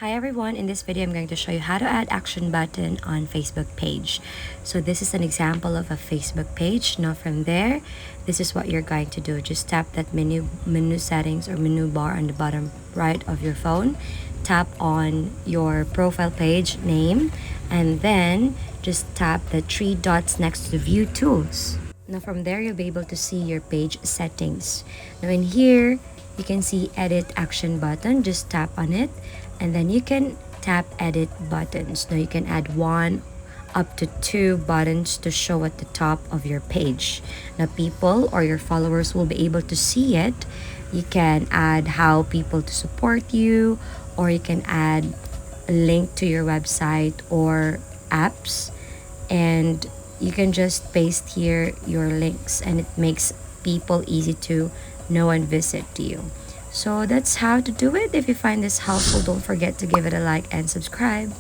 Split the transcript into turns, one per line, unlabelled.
Hi everyone, in this video I'm going to show you how to add action button on Facebook page. So this is an example of a Facebook page. Now from there, this is what you're going to do. Just tap that menu settings or menu bar on the bottom right of your phone. Tap on your profile page name and then just tap the three dots next to the view tools. Now from there, you'll be able to see your page settings. Now in here, you can see edit action button. Just tap on it and then you can tap edit buttons. Now you can add one up to two buttons to show at the top of your page. Now people or your followers will be able to see it. You can add how people to support you, or you can add a link to your website or apps, and you can just paste here your links and it makes people easy to know and visit you. So that's how to do it. If you find this helpful, don't forget to give it a like and subscribe.